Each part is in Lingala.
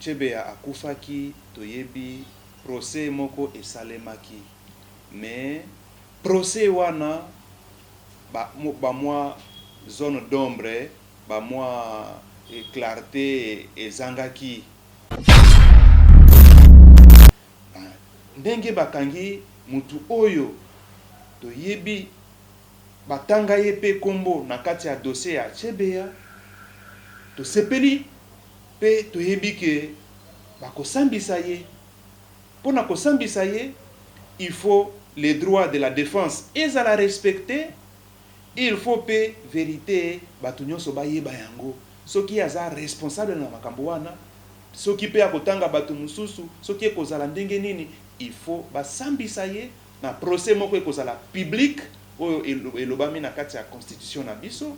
Chebea akufaki toyebi procès moko esalemaki mais procès wana ba moi zone d'ombre ba moi clarté ezangaki ndenge bakangi mutu oyo toyebi batanga ye pe kombo na kati ya dossier ya Chebea to sepeli pe toyebi ke bakosambisa ye pona kosambisa ye il faut les droits de la défense ezala respecter il faut pe vérité batu nyonso bayeba yango soki aza responsable na makambo wana soki pe akotanga batu mususu soki ekozala ndenge nini il faut basambisa ye na procès moko ekozala public oyo elobami na kati ya constitution na biso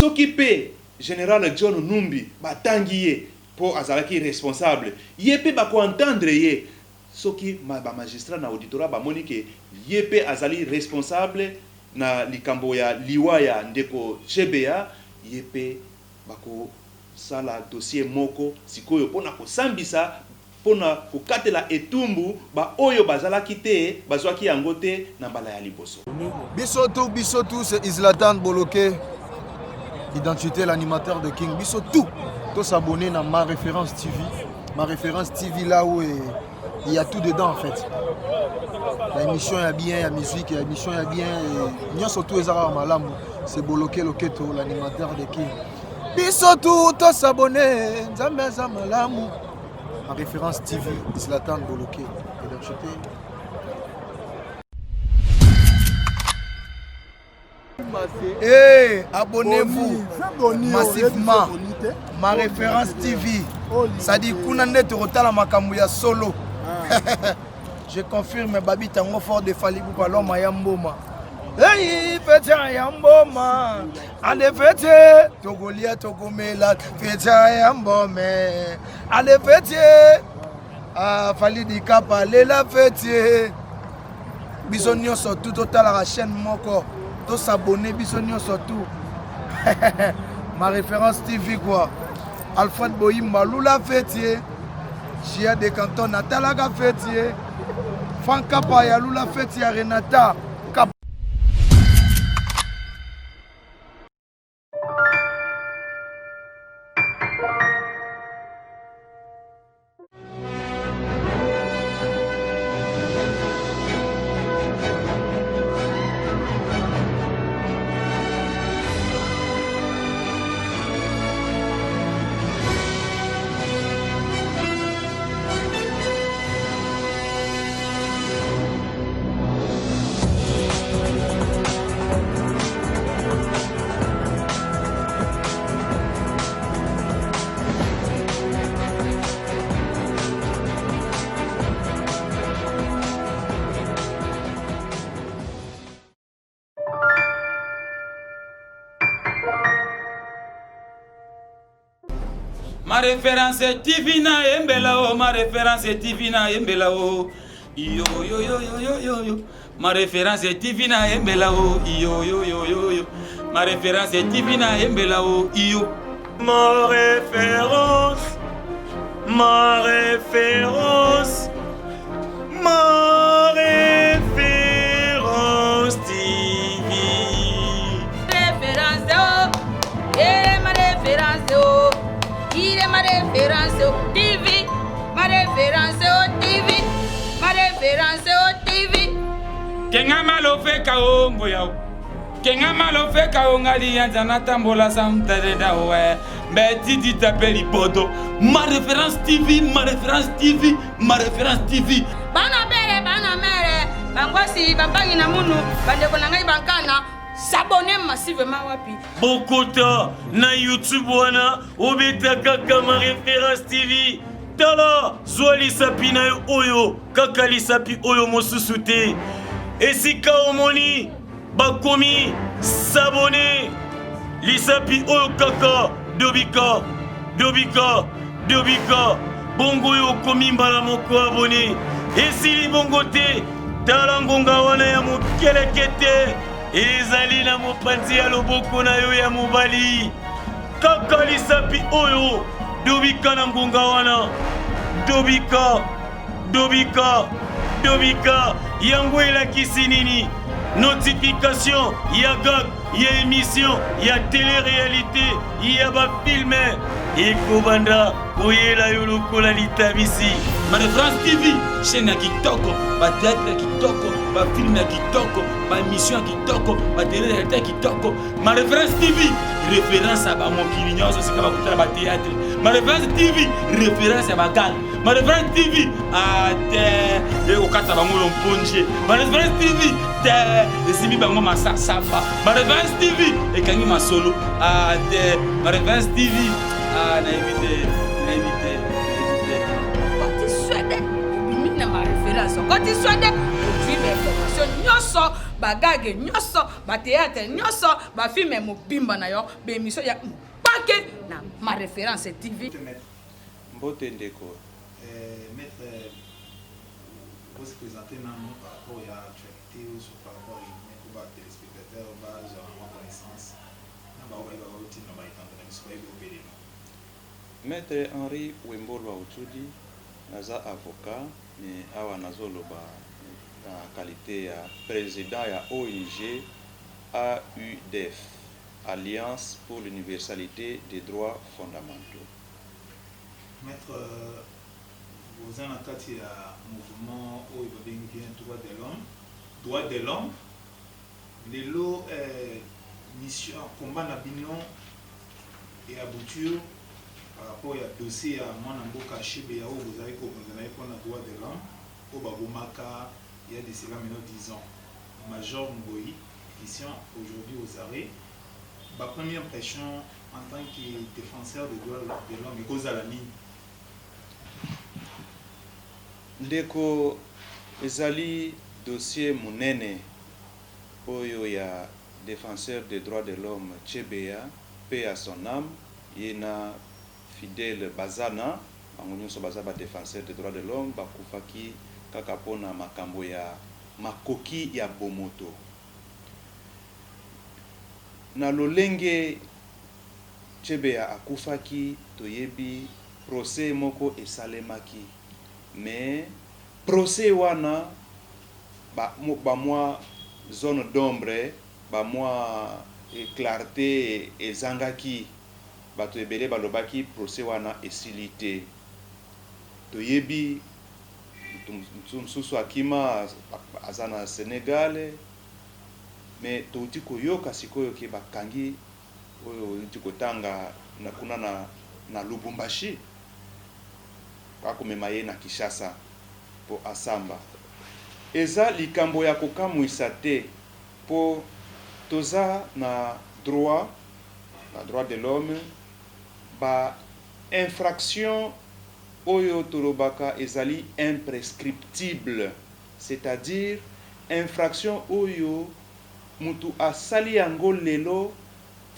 soki pe général John Numbi batangi ye po azalaki responsable ye pe bako entendre ye soki ba magistrat na auditorat ba monike ye pe azali responsable na likambo ya liwa ya ndeko Chebea ye pe bako sala dossier moko sikoyo pona kosambisa pona kokatela etumbu ba oyo bazalaki te bazwaki yango te na mbala ya liboso. Biso tout c'est Zlatan Boloké, identité l'animateur de King. Biso tout s'abonner dans Ma Référence TV. Ma Référence TV là où il y a tout dedans en fait. L'émission est bien, la musique, l'émission est bien. Nous surtout malamu, c'est Boloké Loketo, l'animateur de King. Biso tout s'abonner, Nzambe za malamu. Ma Référence TV, Zlatan Boloké, identité. Hey, abonnez-vous massivement. Ma Référence TV. Ça dit Kounande Torotala Makamouya solo. Je confirme Babi Tango fort de Falibou Palom Mayamboma. Hey, Fetia Yamboma. Allez, Fetia Togolia Togomela. Fetia Yambome. Allez, Fetia Falidi Kapa. Lela Fetia. Bisogno surtout total la chaîne Moko. Tous s'abonner, bisogno surtout. Ma Référence TV quoi. Alfred Boyimba, Lula Fetier. Chia de Canton, Natalaga Fetier. Franka Paya, Lula Fetier, Renata. Ma Référence TV na embela o, Ma Référence TV na embela o. Yo yo yo yo yo yo yo. Ma Référence TV na embela o. Yo yo yo yo yo. Ma Référence TV na embela o. Yo. Ma Référence. Ma Référence. Ma Référence TV. Référence oh. Eh ma Référence oh. Il est ma Référence au TV, ma Référence au TV, ma Référence au TV. Kenga malo fe kao ngoyao. Kenga malo fe kao ngali yanzana tambola samtareda we. Mbeti di tapeli poto. Ma Référence TV, ma Référence TV, ma Référence TV. Bana mere, bangwasi, bambangi na munu, bandeko na ngai bankana. S'abonner massivement wapi. Bokota na YouTube wana obeta kaka Ma Référence TV. Tala zwali sapi na oyo kaka lisapi oyo mosusu te. Esika omoni bakomi s'abonner lisapi oyo kaka dobika bongo yo komi mbala moko abonné. Esili bongo te tala ngonga wana ya mokelekete. Ezali na mopanzi ya loboko na yo ya mobali. Kaka lisapi oyo dobika na ngonga wana, dobika yango elakisi nini notification ya gag ya émission ya télé-réalité ya bafilme ekobanda koyela yo lokola litabisi. Mare France TV, chaîne ya kitoko, ba théâtre ya kitoko, ba film ya kitoko, ba émission ya kitoko, ba télé-réalité ya kitoko. Mare France TV, référence à ba mokili nyonso sika ba kutala ba théâtre. Mare France TV, référence à ba gang. Mare France TV, te okata bango lomponje. Mare France TV, te esimi bango masasapa. Mare France TV, ekangi masolo. Te Mare France TV, na éviter. Quand tu sois des informations, nyoso, bagage, nyoso, ba théâtre, nyoso, ba film et mobimba na yo, ba émission ya paquet na ma référence TV. Mbote ndeko. Maître, vous se présenter maintenant par rapport à l'actualité ou sur par rapport à les téléspectateurs, base en connaissance. Maître Henri Wembolo Autudi, naza avocat, mais awa nazoloba en qualité ya président ya ONG AUDF, Alliance pour l'universalité des droits fondamentaux. Maître, vous êtes en cas de mouvement où il y a droit de l'homme, les lots mission combat d'opinion et abouture par rapport au dossier à Mwanamboka Chibea où vous avez proposé pour le droit de l'homme au Babomaka il y a de cela maintenant 10 ans. Major Mboyi, ici aujourd'hui aux arrêts. Ma première impression en tant que défenseur des droits de l'homme et cause à la mine. Ndeko ezali dossier munene oyo ya défenseur des droits de l'homme Chebea, paix à son âme, yena fidèle Bazana, bango baza ba défenseur des droits de l'homme, bakufaki kaka pona makambo ya makoki ya bomoto. Na lolenge Chebea akufaki toyebi procès moko esalemaki. Mais procès wana ba moi zone d'ombre ba moi clarté ezangaki bato ebele balobaki procès wana esilité toyebi msusu akima azana Sénégal mais touti koyoka sikoyo ke bakangi oyo tikotanga na kuna na Lubumbashi akomema ye na Kinshasa po asamba eza likambo ya kokamwisa te po toza na droit de l'homme ba infraction oyo tolobaka ezali imprescriptible, c'est-à-dire infraction oyo mutu asali yango lelo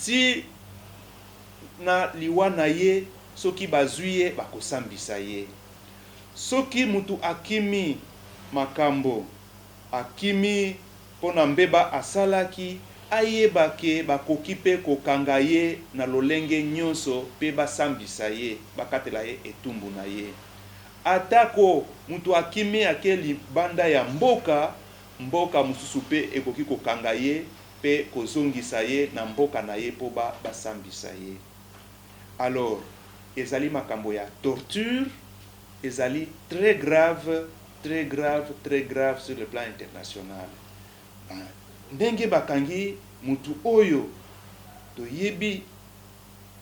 ti na liwa na ye soki bazwi ye bakosambisa ye. Soki mutu akimi makambo akimi pona mbeba asalaki ayeba ke bakoki pe kokanga ye na lolenge nyonso pe basambisa ye bakatela ye etumbu na ye. Atako mutu akimi ake libanda ya mboka mususu pe ekoki kokanga ye pe kozongisa ye na mboka na ye po basambisa ye. Alors ezali makambo ya torture, ezali très grave sur le plan international. Ndenge bakangi mutu oyo toyebi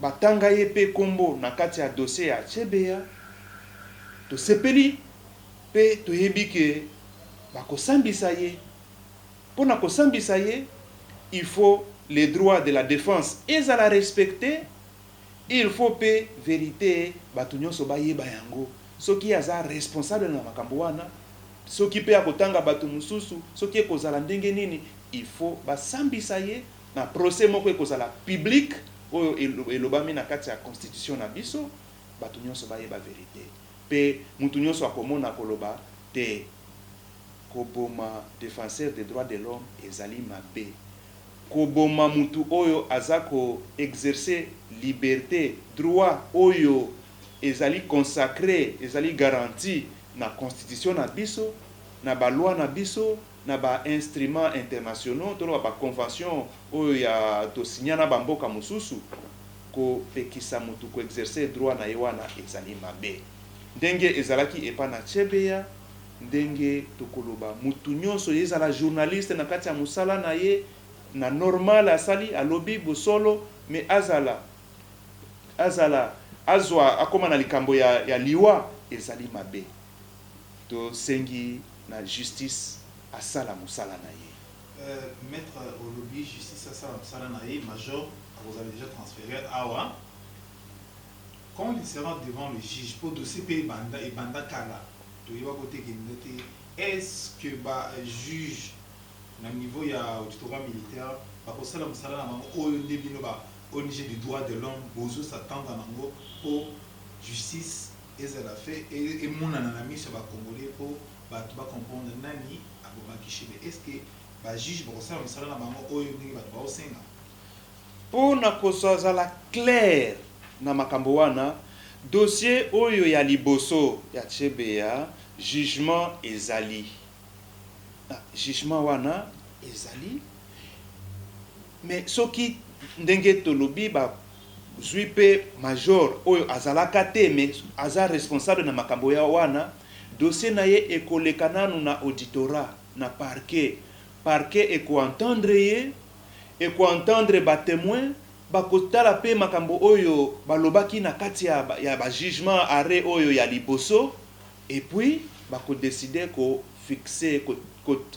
batanga ye pe kombo na kati ya dossier ya Chebea, to sepeli pe toyebi ke bakosambisa ye. Pona kosambisa ye, il faut les droits de la défense ezala respecter. Il faut pe vérité batu nyonso bayeba yango soki aza responsable na makambo wana soki pe akotanga batu mususu soki ekozala ndenge nini il faut basambisa ye na procès moko ekozala public oyo elobami na kati ya constitution na biso batu nyonso bayeba vérité pe mutu nyonso akomona koloba te koboma défenseur des droits de l'homme ezali mabe koboma mutu oyo azako exercer liberté droit oyo ezali consacré ezali garanti na constitution na biso na baloi na biso na ba instruments internationaux to ba convention oyo ya tosinya na bamboka mosusu ko pekisa mutu ko exercer droit na ye wana ezali mabe ndenge ezalaki epa na Chebeya ndenge tokoloba mutu nyonso ezala journaliste na kati ya musala na ye na normal asali alobi bosolo mais azwa akoma na likambo ya liwa ezali mabe to sengi na justice asala musala na ye. Maître Olobi, justice asala musala na ye, major, vous avez déjà transféré awa. Quand il sera devant le juge pour dossier et banda kala, est-ce que le juge na niveau ya auditorat militaire ba kosala musala na bango oyo ndebino ba ONG du droit de l'homme bozo s'attendre nango pour justice ezala fait et monana na miso ba congolais pour ba to ba comprendre nani abomaki chebe. Est-ce que ba juge ba kosala musala na bango oyo ndenge ba ba osenga pour na kozala clair na makambo wana dossier oyo ya liboso ya Chebeya jugement ezali jugement wana ezali mais soki ndenge tolobi ba zuipe major oyo azalaka te mais aza responsable na makambo ya wana dossier na ye ekoleka nanu na auditorat na parquet ekoentendre ba témoin bakotala pe makambo oyo balobaki na kati ya ba jugement arrêt oyo ya liboso et puis bakodécider ko fixer ko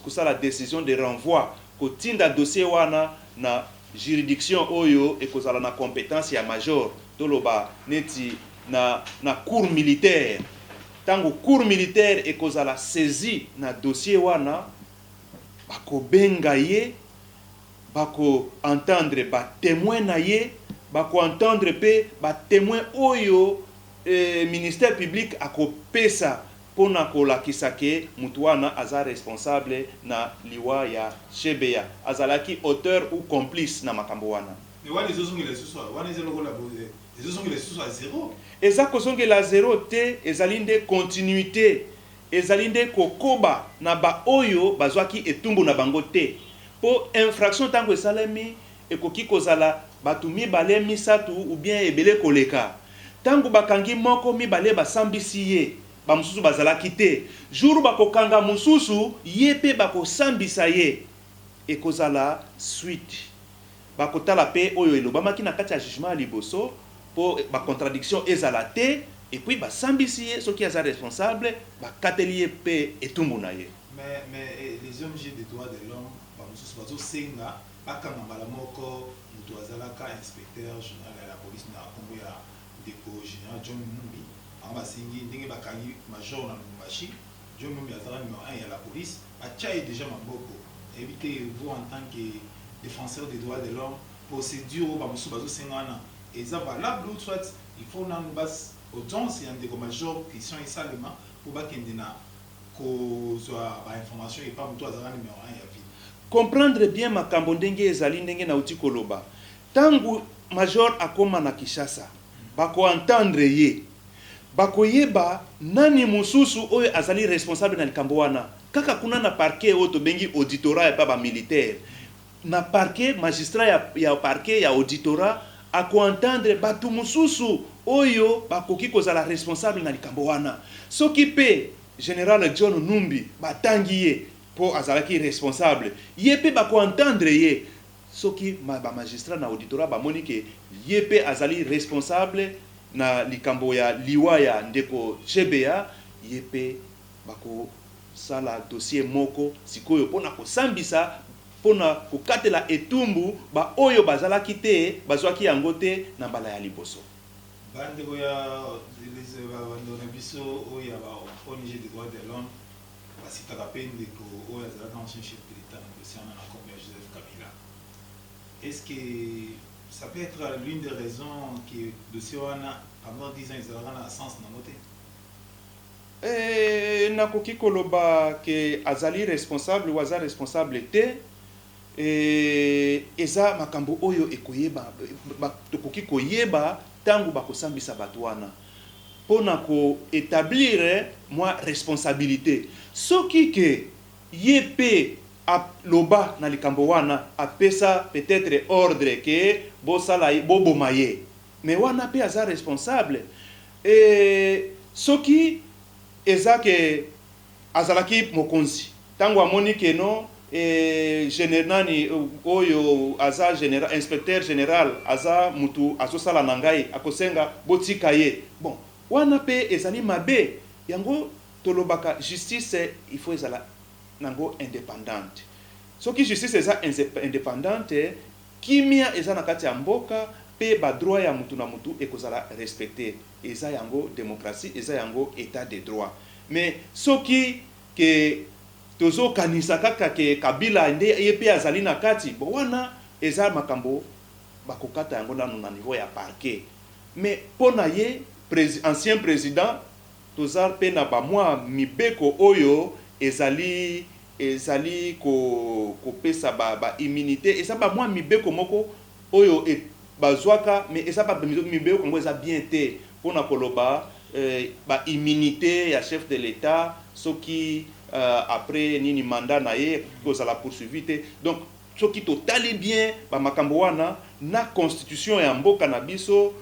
ça la décision de renvoi ko tinda dossier wana na juridiction oyo ekozala na compétence ya major toloba neti na cour militaire tango cour militaire ekozala saisi na dossier wana bakobenga ye bako entendre ba témoin na ye bako entendre pe ba témoin oyo ministère public akopesa pona kolakisa ke mutu wana aza responsable na liwa ya Chebeya azalaki auteur ou complice na makambo wana. Mais wana ezozongela susu wana ezolokola ezozongela susu à zéro. Eza kozongela zéro te ezali nde continuité ezali nde kokoba na ba oyo bazwaki etumbu na bango te po infraction tango esalemi ekoki kozala batu mibale misatu ou bien ebele koleka tango bakangi moko mibale basambisi ye bamususu bazalaki te jour bakokanga mususu ye pe bakosambisa ye ekozala suite bakotala pe oyo elobamaki na kati ya jugement liboso po bacontradiction ezala te et puis basambisi ye soki aza responsable bakateli ye pe etumbu na ye. Mais les ONG des droits de l'homme bamususu bazosenga bakanga mbala moko mutu azalaka inspecteur général ya la police na kombo ya ndeko général John Mumbi basingi ndenge bakangi major na Lubumbashi John Mumbi azala numéro 1 ya la police atia déjà maboko éviter vous en tant que défenseur des droits de l'homme procédure bamususu bazosenga wana eza valable ou soit il faut nanu bas audience ya ndeko major question esalema pour bakende na kozwa ba information et pas mutu azala numéro 1 ya ville. Comprendre bien makambo ndenge ezali ndenge na uti koloba tangu major akoma na Kinshasa bako entendre ye bako yeba nani mususu oyo azali responsable na likambo wana kaka kuna na parquet oto bengi auditorat pa ba militaire na parquet magistrat ya parquet ya auditorat ako entendre batu mususu oyo bakoki kozala responsable na likambo wana soki pe général John Numbi batangi ye po azalaki responsable ye pe bako entendre ye soki ba magistrat na auditorat ba moni ke ye pe azali responsable na likambo ya liwa ya ndeko Chebeya ye pe bako sala dossier moko sikoyo pona kosambisa pona kokatela etumbu ba oyo bazalaki te bazwaki yango te na mbala ya liboso. Bandeko ya bandona biso oyo ba ONG des droits de l'homme basitaka pe ndeko oyo azalaka ancien chef de l'État na dossier na kombo ya Joseph Kabila. Est-ce que ça peut être l'une des raisons que le dossier wana pendant 10 ans ezalaka na sens na moté? Nakoki koloba ke azali responsable ou aza responsable te eza makambo oyo ekoyeba tokoki koyeba tangu bakosambisa bato wana pour établir moi responsabilité. Ce qui que yépé a loba na likambo wana apesa peut-être ordre que bosala bobo maye. Mais wana pe aza responsable. Et ce qui eza que azalaki mokonzi. Tango amoni que non général oyo aza général inspecteur général aza mutu azosala nangai akosenga botika ye. Bon, wana pe ezali mabe yango tolobaka justice il faut ezala nango indépendante. Soki justice eza indépendante kimia eza na kati ya mboka pe ba droit ya mutu na mutu ekozala respecter. Eza yango démocratie, eza yango état de droit. Mais soki ke tozo kanisa kaka ke Kabila nde yepe azali na kati bo wana eza makambo bakokata yango na niveau ya parquet. Mais pona ye ancien président tozar pe na ba mwa mibeko oyo ezali ko pesa ba immunité eza ba mwa mibeko moko oyo bazwaka mais eza ba mibeko ngo eza bien te pona koloba ba immunité ya chef de l'État soki après nini mandat na ye koza la poursuivre. Donc soki totali bien ba makambo wana na constitution ya mboka na biso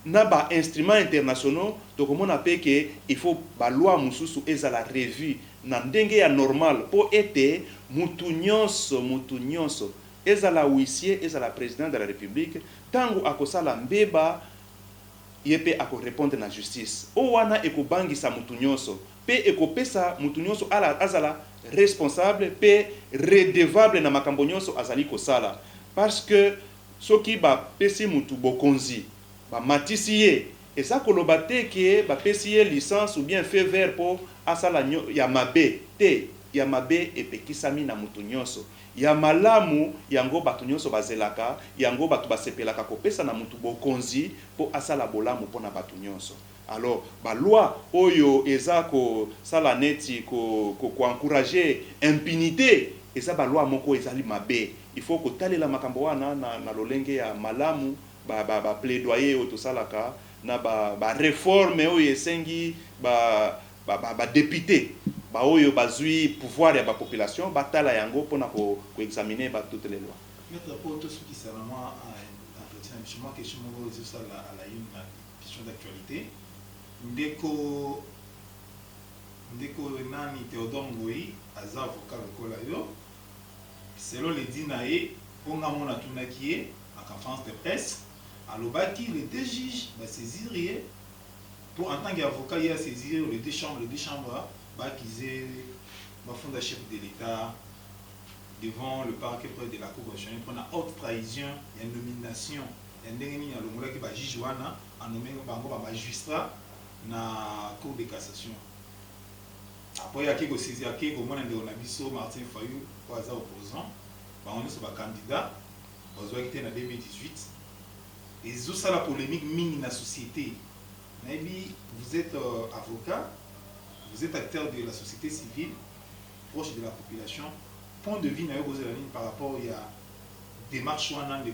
na ba instruments internationaux tokomona pe que il faut ba loi mususu ezala revue na ndenge ya normal po ete mutu nyonso ezala huissier ezala président de la République tango akosala mbeba yepe ako répondre na justice o wana ekobangisa mutu nyonso pe ekopesa mutu nyonso azala responsable pe redevable na makambo nyonso azali kosala parce que soki ba pesi mutu bokonzi ba matisi ye eza koloba te ke ba pesi ye licence ou bien fait vert po asala ya mabe te ya mabe epekisami na mutu nyonso ya malamu yango batu nyonso bazelaka yango batu basepelaka kopesa na mutu bokonzi po asala bolamu pona batu nyonso. Alors ba loi oyo eza ko sala neti ko encourager impunité eza ba loi moko ezali mabe. Il faut kotalela makambo wana na lolenge ya malamu ba plaidoyer oyo tosalaka na ba réforme oyo esengi ba député ba oyo bazui pouvoir ya ba population batala yango pona ko examiner ba toutes les lois. Maître pour tout ce qui c'est vraiment entretien justement question mo ça la une question d'actualité. Ndeko nani Théodore Ngoyi aza avocat lokola yo selon les dinae ponga mona tunaki en conférence de presse alobaki les deux juges va saisir pour en tant qu'avocat il y a saisir les deux chambres ba qu'ils ba fond chef de l'État devant le parquet près de la Cour constitutionnelle pour la haute trahison et nomination et ndenge alongola ki ba juge wana a nommé bango ba magistrat na Cour de cassation. Après il y a qui saisir qui comme on a biso Martin Fayou pour avoir opposant ba on est sur ba candidat bazo quitter en 2018 et zo ça la polémique mini na société. Maybe vous êtes avocat, vous êtes acteur de la société civile, proche de la population. Point de vue par rapport à la démarche de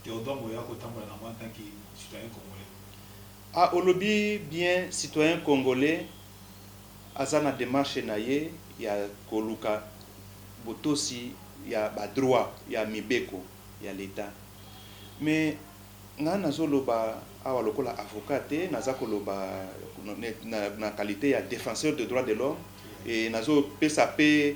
Théodore Ngoyi en tant que citoyen congolais. Ah, au lobby bien citoyen congolais, azana démarche naye, il y a Koluka, Botosi, il y a droit, il y a Mibeko, il y a l'État. Mais nga nazoloba awa lokola avocat te nazakoloba na qualité ya défenseur de droits de l'homme et nazo pesa pe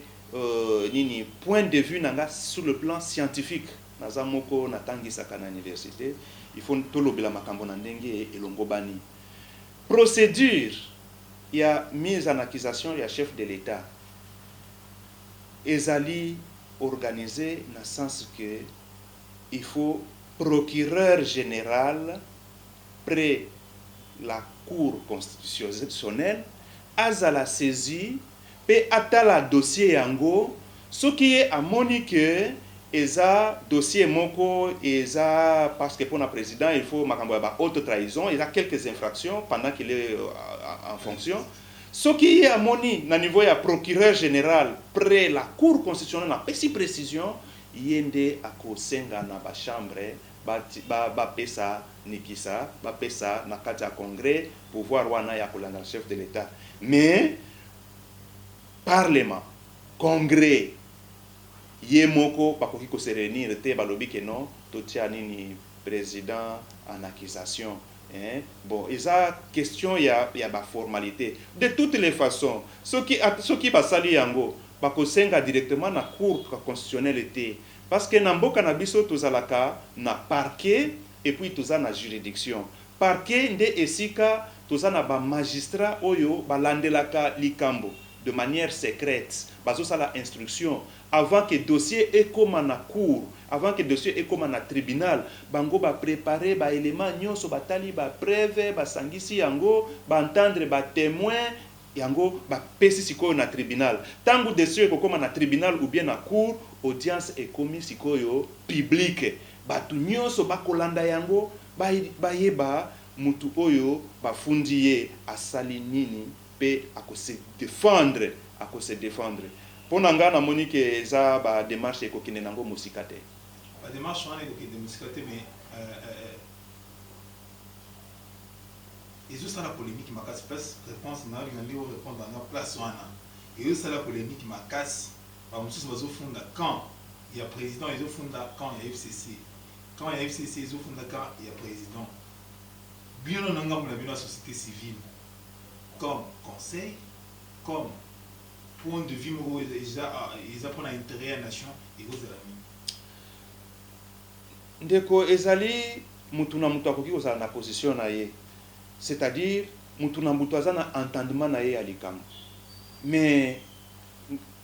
nini point de vue nanga sur le plan scientifique naza moko natangisaka na université il faut tolobela makambo na ndenge elongo bani procédure ya mise en accusation ya chef de l'État ezali organisé na sens que il faut procureur général près la Cour constitutionnelle azala saisi pe atala dossier yango soki ye amoni que eza dossier moko eza parce que pour le président il faut makambo ya ba haute trahison, il y a quelques infractions pendant qu'il est en fonction. Soki ye amoni na niveau ya procureur général près la Cour constitutionnelle na pesi précision yende akosenga na ba chambre bapesa nikisa bapesa na kati ya congrès pouvoir wana ya kolanda chef de l'état. Mais parlement congrès ye moko bakoki ko se réunir te balobi ke non totia nini président en accusation. Bon, eza question ya ba formalité. De toutes les façons, ceux qui basali yango bakosenga directement na cour constitutionnelle te, parce que na mboka na biso tozalaka na parquet et puis toza na juridiction. Parquet nde esika toza na ba magistrat oyo balandelaka likambo de manière secrète, bazosala instruction avant que dossier ekoma na cour, avant que dossier ekoma na tribunal, bango ba préparer ba élément nyonso batali ba preuve ba sangisi yango ba entendre ba témoin yango ba pesi sikoyo na tribunal. Tangu dossier ekoma na tribunal ou bien na cour, audience ekomi sikoyo publique, batu nyonso bakolanda yango ba yeba mutu oyo bafundi ye asali nini pe akose défendre, pour nanga na moni ke za ba démarche ekokende nango musikate. Ba démarche wana ekokende musikate, mais ils ont la polémique makasi place réponse na lingi répondre na place wana. Ils ont la polémique makasi ba mususu bazo funda quand il y a président, ils ont funda quand il y a FCC. Quand il y a FCC, ils ont funda quand il y a président. Bien on nanga mula bino société civile comme conseil, comme point de vue où ils apprennent à intérêt à la nation et aux amis. Ndeko ezali mutuna mutu akoki kozala na position na ye, c'est-à-dire mutuna mutu aza na entendement na ye ya likambo. Mais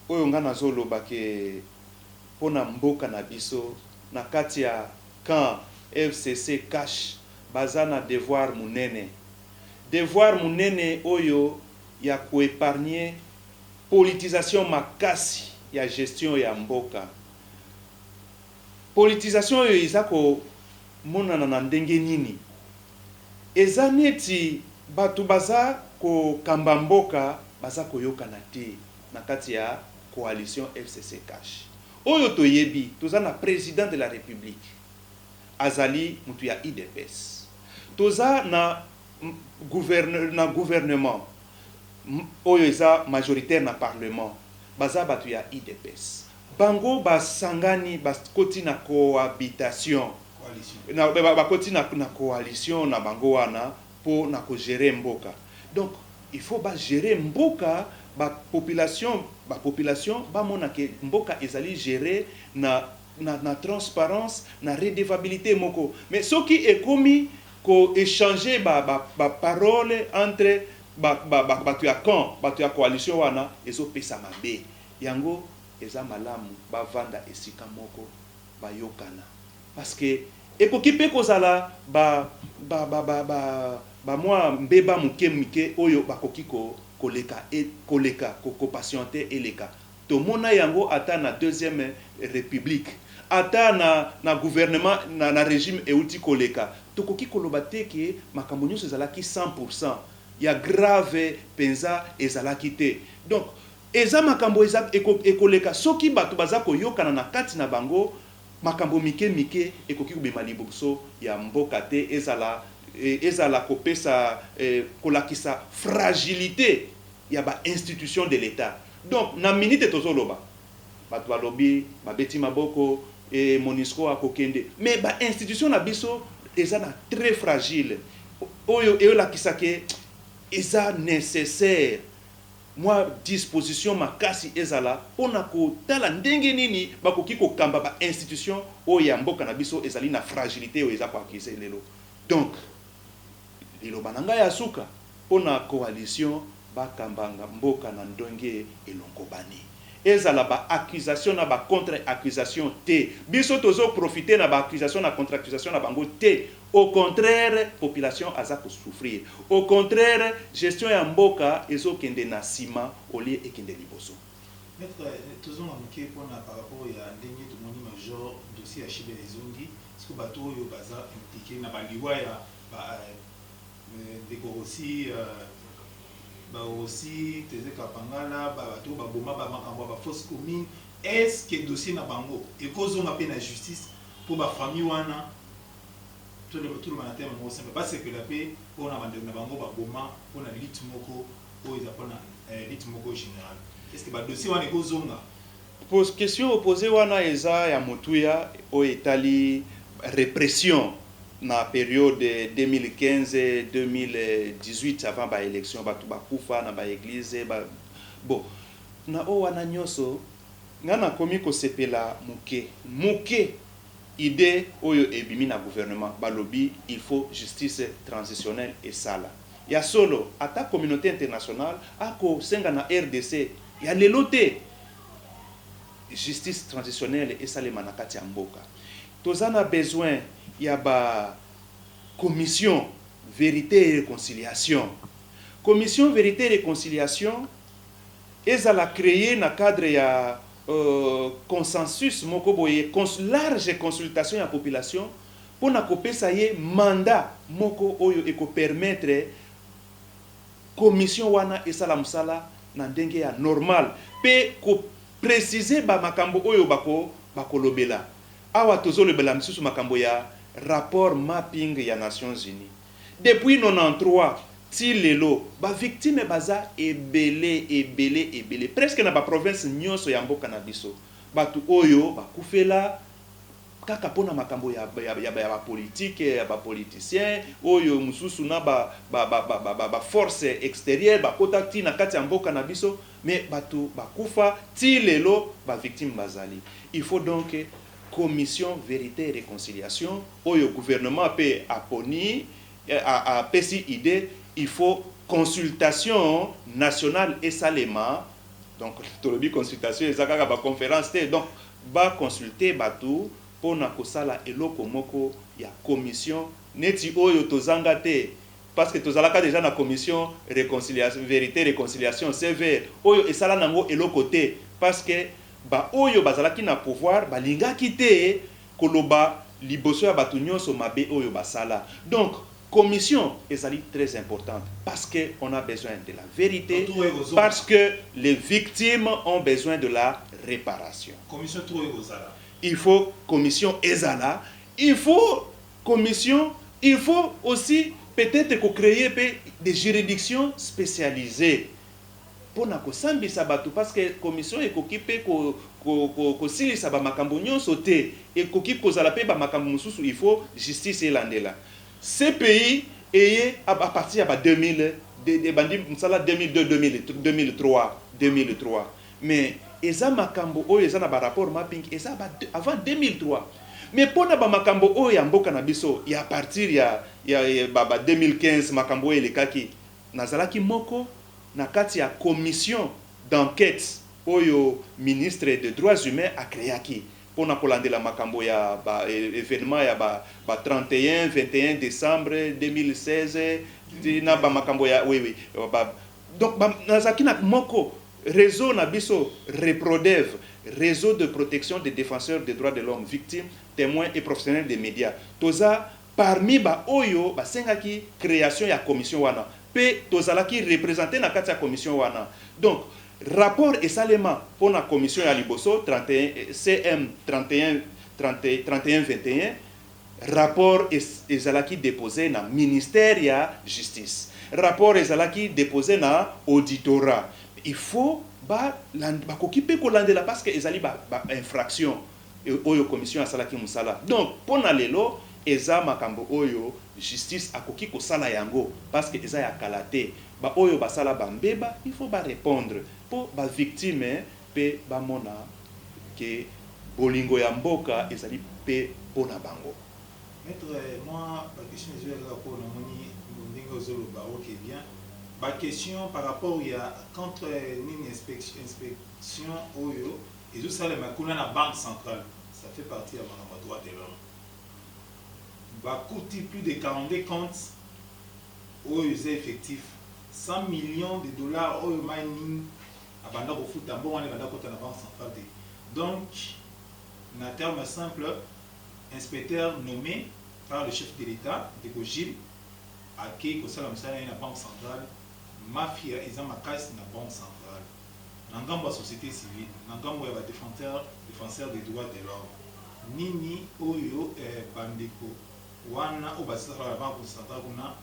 oyo nga nazoloba ke pona mboka na biso na kati ya quand FCC cache baza na devoir munene. Devoir munene oyo ya koépargner politisation makasi ya gestion ya mboka. Politisation oyo eza ko monana na ndenge nini. Eza neti batu baza ko kamba mboka baza koyokana te na kati ya coalition FCC cash. Oyo toyebi toza na président de la République azali mutu ya IDPS. Toza na gouvernement oyo eza majoritaire na parlement baza batu ya IDPS. Bango basangani bakoti na cohabitation na bakoti na coalition na bango wana pour na ko gérer mboka. Donc il faut ba gérer mboka ba population ba mona ke mboka ezali gérer na transparence na redevabilité moko. Mais ce qui est commis ko échanger ba parole entre batu ya camp, batu ya coalition wana ezo pesa mabe. Yango eza malamu bavanda esika moko bayokana. Parce que ekoki pe kozala ba mwa mbeba muke oyo bakoki koleka ko patienter eleka. Tomona yango ata na deuxième république, ata na gouvernement na régime euti koleka. Tokoki koloba te ke makambo nyonso ezalaki 100%. Ya grave penza ezalaki te. Donc eza makambo eza ekoleka soki batu baza koyokana na kati na bango makambo mike ekoki kubema liboso ya mboka te, ezala kopesa kolakisa fragilité ya ba institution de l'État. Donc na minute tozoloba batu balobi babeti maboko e MONUSCO akokende, mais ba institution na biso eza na très fragile oyo elakisa ke eza nécessaire moi disposition makasi ezala pona ko tala ndenge nini bakoki ko kamba ba institution oyo ya mboka na biso ezali na fragilité oyo eza ko akise lelo. Donc lelo bananga ya suka pona coalition bakambanga mboka na ndonge elongobani. Ezala ba accusation na ba contre accusation te. Biso tozo profiter na ba accusation na contre accusation na bango te. Au contraire, population aza ko souffrir. Au contraire, gestion ya mboka ezo kende na sima olie ekende liboso. Maître, toujours na muke pona par rapport ya ndenge to moni major dossier ya Chibele Zongi, est-ce que bato yo baza impliqué na baliwa ya ba décor aussi aussi teze kapangala bato baboma ba makambo ba fausse commune, est-ce que dossier na bango ekozonga pe na justice pour ba famille wana tout le matin mo simple parce que la paix on a vendu na bango ba boma on a lit moko o ils appellent lit moko général est-ce que ba dossier wana ko zonga pose question opposée wana eza ya motuya o etali répression na période 2015-2018 avant ba élection batu bakufa na ba église ba bon na o wana nyoso ngana komi ko sepela muke idée oyo ebimi na gouvernement balobi il faut justice transitionnelle et sala ya solo ata communauté internationale ako senga na RDC ya lelote justice transitionnelle et salema na kati ya mboka tozana besoin ya ba commission vérité et réconciliation ezala créer na cadre ya consensus moko boye large consultation ya population pour na kopesa ye mandat moko oyo eko permettre commission wana esala musala na ndenge ya normal pe ko préciser ba makambo oyo bako lobela awa tozolobela misusu makambo ya rapport mapping ya Nations Unies depuis 93 ti lelo ba victime baza ebele presque na ba province nyonso ya mboka na biso batu oyo bakufela kaka pona makambo ya politique ya ba politicien oyo mususu na ba force extérieure ba kotaki na kati ya mboka na biso mais batu bakufa ti lelo ba victime bazali il faut donc commission vérité et réconciliation oyo gouvernement peut aponi a pesi idée il faut consultation nationale et salema donc tolobi consultation ezaka ba conférence donc ba consulter batu pona kosala eloko moko ya commission neti oyo tozanga te parce que tozalaka déjà na commission réconciliation vérité réconciliation sévère oyo esala nango eloko te parce que ba oyo bazalaki na pouvoir balingaki te koloba liboso ya batu nyonso mabe oyo basala donc commission est très importante parce que on a besoin de la vérité, parce que les victimes ont besoin de la réparation. Commission il faut commission ezala, il faut commission, il faut aussi peut-être créer des juridictions spécialisées pour na kosambisa batu parce que commission ekokipe ko silisa ba makambo nyonso te ekoki kozala pe ba makambo mususu il faut justice elandela. Ces pays et à partir de 2002-2003, mais eza makambo oyo eza na ba rapport mapping eza avant 2003. Mais pour na ba makambo oyo ya mboka na biso ya partir ya 2015 makambo oyo elekaki nazalaki moko na kati ya commission d'enquête oyo ministre des droits humains a créaki pour na kolandela makambo ya événement ya 31-21 décembre 2016 na ba makambo ya oui donc nazaki na moko réseau na biso Reprodev, réseau de protection des défenseurs des droits de l'homme, victimes, témoins et professionnels des médias. Toza parmi ba oyo ba sengaki création ya commission wana pe tozalaki représenté na kati ya commission wana. Donc rapport esalema pour la commission ya liboso 31 CM 31-21 rapport ezalaki déposé na ministère ya justice, rapport ezalaki déposé na auditorat. Il faut kokipe kolandela parce que ezali ba infraction oyo commission asalaki musala. Donc pona lelo eza makambo oyo justice akoki kosala yango parce que eza ya kalate ba oyo basala bambeba il faut ba répondre pour ba victime pe ba mona ke bolingo ya mboka ezali pe pona bango. Maître, moi la question je vais répondre na moni ndingo zolo ba OK bien. Ma question par rapport à contre une inspection oyo et tout ça le makuna na banque centrale ça fait partie de ma droit de l'homme va coûter plus de 42 comptes oyo effectif 100 millions de dollars oyo mining abanda ko futa bon on banda kota na banque centrale donc na terme simple inspecteur nommé par le chef de l'État de Gojil à qui ko sala msala na banque centrale mafia eza makasi na banque centrale na ngambo ya société civile na ngambo ya ba défenseur des droits de l'homme nini oyo bandeko wana au basi la banque centrale kuna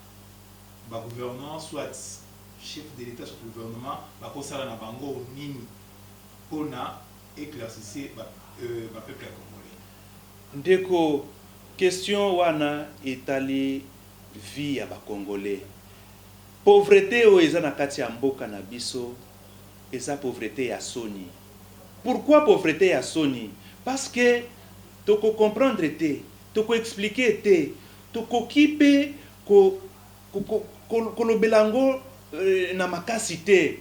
ba gouvernement soit chef de l'état soit gouvernement ba kosala na bango nini pona éclaircir ba peuple congolais. Ndeko question wana etali vie ya ba congolais. Pauvreté o eza na kati ya mboka na biso eza pauvreté ya soni. Pourquoi pauvreté ya soni? Parce que toko comprendre te, toko expliquer te, toko kipe ko belango na makasi te.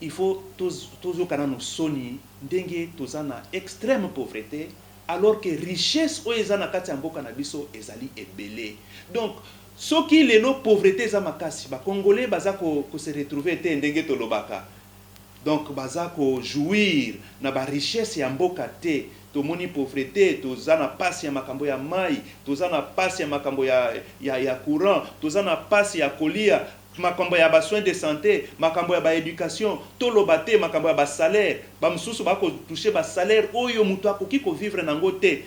Il faut tozo kana no soni ndenge tozana extrême pauvreté alors que richesse o eza na kati ya mboka na biso ezali ebele. Donc soki lelo pauvreté eza makasi ba congolais baza ko se retrouver te ndenge tolobaka. Donc baza ko jouir na ba richesse ya mboka te. Tomoni pauvreté tozana pasi ya makambo ya mai, tozana pasi ya makambo ya courant, tozana pasi ya kolia, makambo ya ba soins de santé, makambo ya ba éducation, toloba te makambo ya ba salaire, ba msusu ba ko toucher ba salaire oyo mutu akoki ko vivre nango te.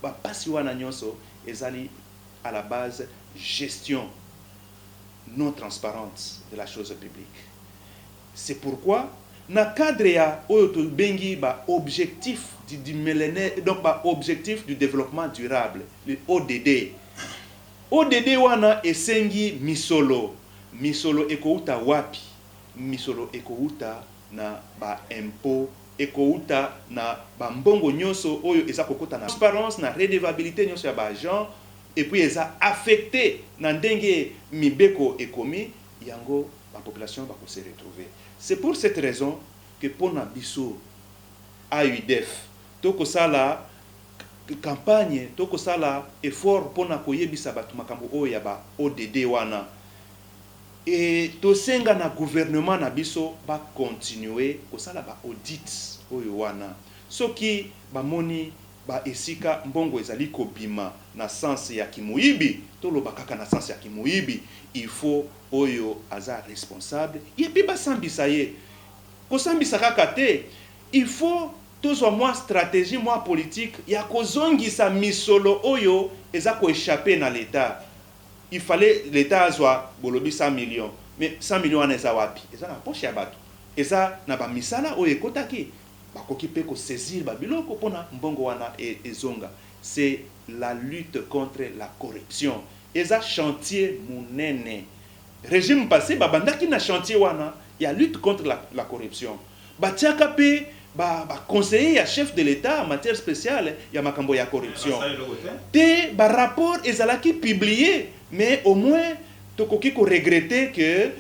Ba pasi wana nyonso ezali à la base gestion non transparente de la chose publique. C'est pourquoi na cadre ya oyo to bengi ba objectif du millénaire, donc ba objectif du développement durable, le ODD. ODD wana esengi misolo ekouta wapi? Misolo ekouta na ba impôt, ekouta na ba mbongo nyonso oyo eza kokota na transparence na redevabilité nyonso ya ba agent, et puis eza affecté na ndenge mibeko ekomi yango la population va se retrouver. C'est pour cette raison que pour Nabiso AUDF toko sala campagne, toko sala effort pour na koyebisa batu makambo oyo ya ba ODD wana. Et to senga na gouvernement na biso ba continuer ko sala ba audit oyo wana. Soki ba moni ba esika mbongo ezali kobima na sens ya kimuibi, toloba kaka na sens ya kimuibi, il faut oyo aza responsable. Yebi ba sambisa ye. Ko sambisa kaka te, il faut tozwa moi stratégie moi politique ya kozongisa misolo oyo eza ko échapper na l'état. Il fallait l'état azwa bolobi 100 millions, mais 100 millions wana eza wapi? Eza na poche ya bato. Eza na ba misala oyo ekotaki. Bakoki pe ko saisir ba biloko pona mbongo wana ezonga. C'est la lutte contre la corruption. Eza chantier munene. Régime passé babandaki na chantier wana ya lutte contre la corruption. Batiaka pe ba conseiller ya chef de l'état en matière spéciale ya makambo ya corruption. Te ba rapport ezalaki publié, mais au moins tokoki ko regretter que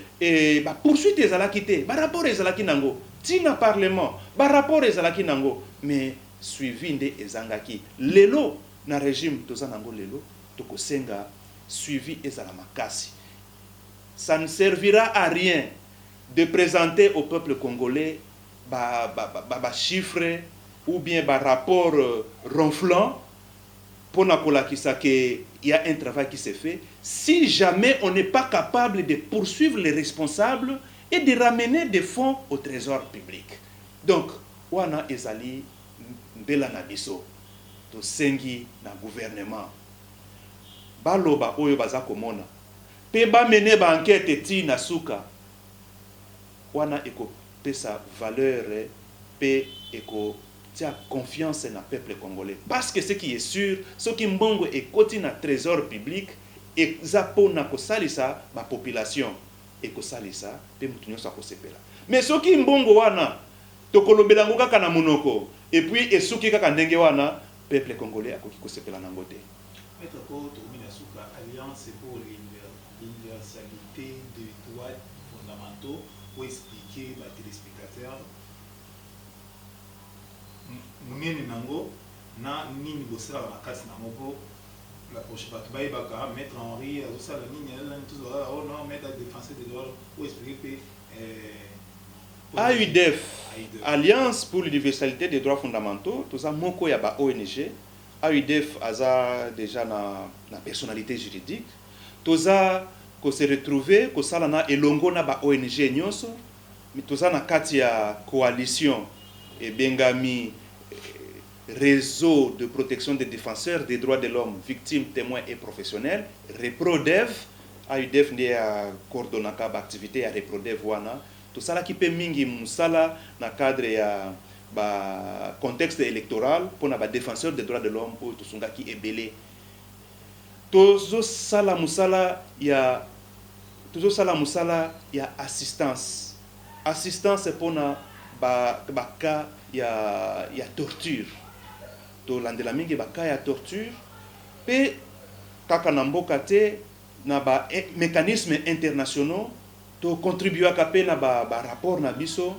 ba poursuite ezalaki te. Ba rapport ezalaki nango. Tina parlement, ba rapport ezalaki nango, mais suivi nde ezangaki. Lelo na régime toza nango lelo toko senga suivi ezala makasi. Ça ne servira à rien de présenter au peuple congolais ba chiffres ou bien ba rapport ronflant pour nakolakisa que il y a un travail qui s'est fait si jamais on n'est pas capable de poursuivre les responsables et de ramener des fonds au trésor public. Donc, wana ezali mbela na biso to sengi na gouvernement baloba oyo baza komona pe ba mener ba enquête ti na suka wana eko pesa valeur pe eko tia confiance na peuple congolais parce que ce qui est sûr ce qui mbongo ekoti na trésor public ezapona ko salisa ba population ekosalisa pe mutu nyonso akosepela. Mais soki mbongo wana tokolobela ngo kaka na munoko et puis esuki kaka ndenge wana peuple congolais akoki kosepela nango te. Maître Ko Toumina Souka, Alliance pour l'universalité des droits fondamentaux, pour expliquer aux téléspectateurs munene nango na nini bosala na kasi na moko la prochaine batu bayebaka Maître Henri azosala nini ala tous oh non Maître défenseur des droits pour expliquer AUDF, Alliance pour l'universalité des droits fondamentaux, tout ça moko ya ba ONG. AUDF aza déjà na personnalité juridique. Tout ça ko se retrouver ko sala na elongo na ba ONG nyonso, mais tout ça na kati ya coalition et bengami réseau de protection des défenseurs des droits de l'homme, victimes, témoins et professionnels, ReproDev, AUDEF n'est à coordonner l'activité à ReproDev wana. Tout ça là qui peut mingi musala dans cadre ya ba contexte électoral pour na ba défenseur des droits de l'homme pour tout songa qui est belé. Tozo sala musala ya assistance. Assistance pour na ba cas ya torture. To landela mingi ba cas ya torture pe kaka na mboka te na ba mécanismes internationaux to contribuer à capé na ba rapport na biso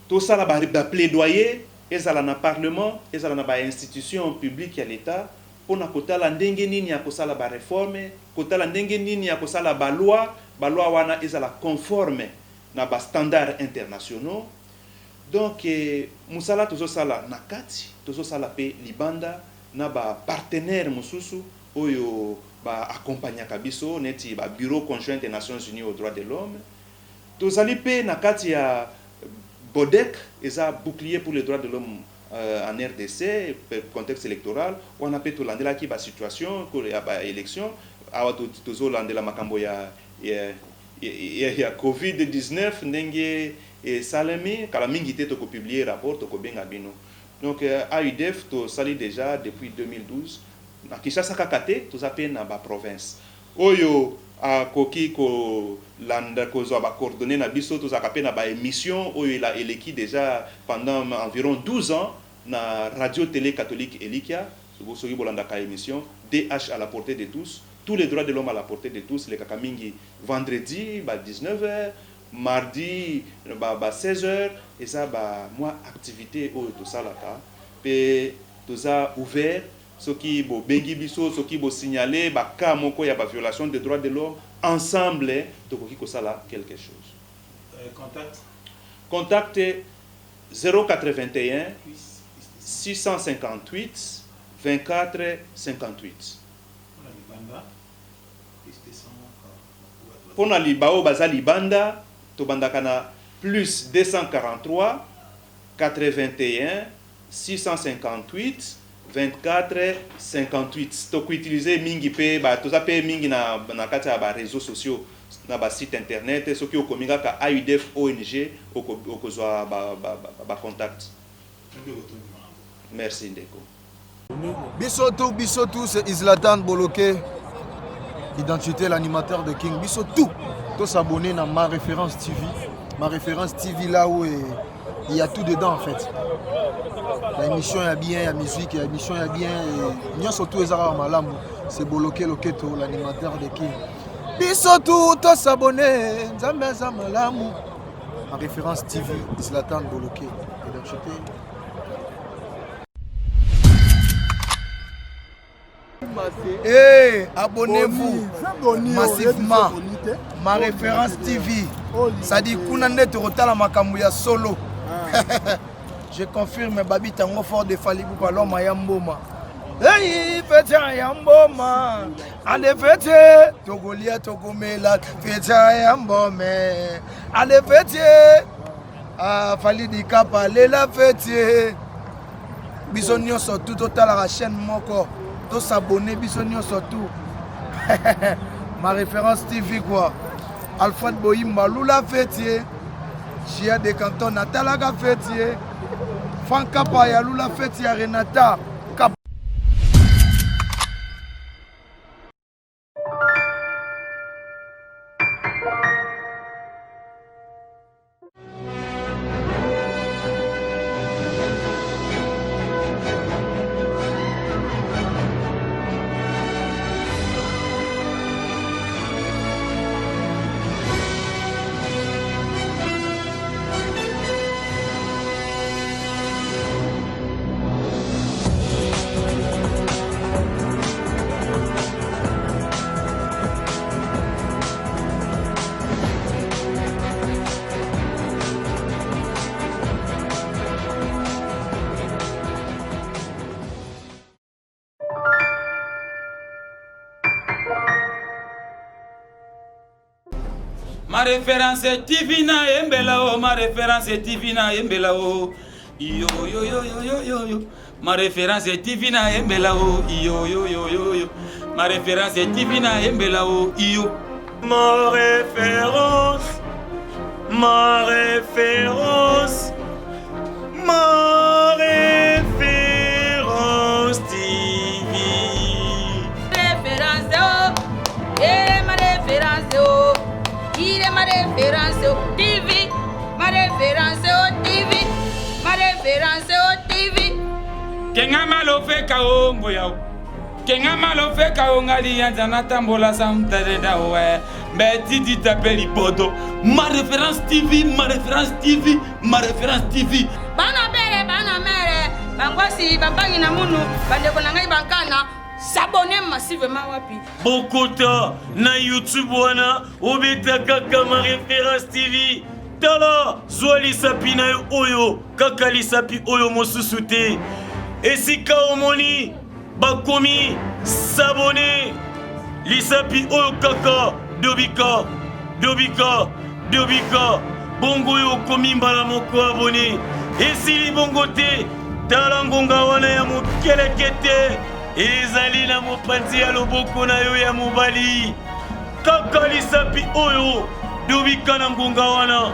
to sala ba plaidoyer ezala na parlement ezala na ba institution publique ya l'état pour na kotala ndenge nini ya kosala ba réforme kotala ndenge nini ya kosala ba loi wana ezala conforme na ba standards internationaux. Donc musala tozo sala na kati tozo sala pe libanda na ba partenaire mususu oyo ba accompagner kabiso neti ba bureau conjoint des Nations Unies aux droits de l'homme. Tozali pe na kati ya BODEC eza bouclier pour les droits de l'homme en RDC contexte électoral on a pe to landela ki ba situation ko ya ba élection awa tozo landela makambo ya COVID-19 ndenge salami kala mingi te to ko publier rapport to ko benga bino. Donc AUDEF to sali déjà depuis 2012 na Kinshasa kakate to zape na ba province oyo a koki ko landa ko zo ba coordonner na biso to zakape na ba émission oyo il a eleki déjà pendant environ 12 ans na radio télé catholique Elikia soki bolanda ka émission DH à la portée de tous les droits de l'homme à la portée de tous les kakamingi vendredi ba 19h mardi ba 16h et ça ba moi activité oyo to salaka pe to za ouvert ce qui bo bengi biso ce qui bo signaler ba cas moko ya ba violation des droits de l'homme ensemble to koki ko sala quelque chose. Contact 081 658 24 58. Pona libao bazali banda to bandakana plus 243 81 658 24 58 to utiliser mingi pe ba to zape mingi na kati ya ba réseaux sociaux na ba site internet ce qui okominga ka AUDEF ONG okozwa ba contact. Merci Ndeko. Biso tout c'est Islatan Boloké, identité l'animateur de King. Biso tout s'abonner à Ma Référence TV. Ma Référence TV là où il y a tout dedans en fait. L'émission est bien, la musique, l'émission est bien. Nous surtout les arabes malamu, c'est Boloké Loketo, l'animateur de King. Biso tout s'abonner, Zambeza malamu. Ma Référence TV, Islatan Boloké, identité. Hey, abonnez-vous massivement. Ma Référence TV. Ça dit Kounande Torotala Makamouya solo. Je confirme Babi Tango fort de Falibou Palom Mayamboma. Hey, Fetia Yamboma. Allez, Fetia Togolia Togomela. Fetia Yambome. Allez, Fetia. Falidi Kapa, Lela Fetia. Bisogno sur tout total la chaîne Moko. Tous s'abonner, bisogno surtout. Ma Référence TV quoi. Alfred Boyimba, Lula Fétier. Chia de Canton, Natalaga Fétier. Franka Paya, Lula Fétier, Renata. Ma Référence TV na yembela o, Ma Référence TV na yembela o. Yo yo yo yo yo yo yo. Ma référence est TV na yembela o. Yo yo yo yo yo. Ma référence est TV na yembela o. Yo. Ma référence. Ma référence. Ma référence TV. Référence oh. Et ma référence oh. Il est ma référence oh. TV. Ma référence oh TV. Ma référence au TV. Kenga malo fe kao ngoya. Kenga malo fe kao ngali yanzana tambola samtare da we. Mbeti tapeli poto. Ma référence TV, ma référence TV, ma référence TV. Bana mere. Bangwasi babangi na munu. Bandeko na ngai bankana. S'abonner massivement wapi. Bokota na YouTube wana obeta kaka ma référence TV. Tala Zwali Sapi na oyo kaka lisapi oyo mosusu te. Esika omoni bakomi s'abonner lisapi oyo kaka dobika bongo yo komi mbala moko abonné. Esili bongo te tala ngonga wana ya mokelekete ezali na mopanzi ya loboko na yo ya mobali kaka lisapi oyo dobika na ngonga wana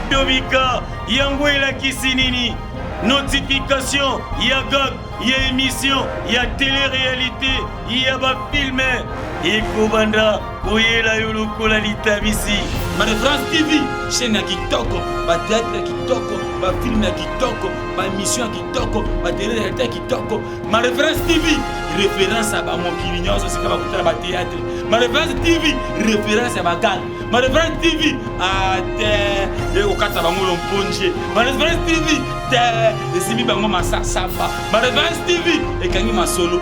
dobika yango elakisi nini notification ya gag ya émission ya télé-réalité ya bafilme ekobanda koyela yo lokola litabisi. Ma référence TV, chaîne ya kitoko, ba théâtre ya kitoko, ba film ya kitoko, ba émission ya kitoko, ba télé-réalité ya kitoko. Ma référence TV, référence à ba mokili nyonso sika ba kutala ba théâtre. Ma référence TV, référence à ba gang. Ma référence TV, te okata bango lomponje. Ma référence TV, te esimi bango masasamba. Ma référence TV, ekangi masolo.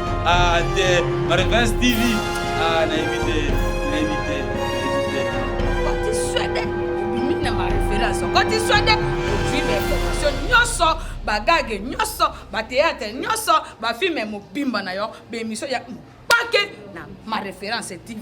Te ma référence TV, na invité. Quand tu sois des informations, nyoso, bagage, nyoso, ba théâtre, nyoso, ba film, mo bimba na yo, be émission ya paquet na ma référence TV.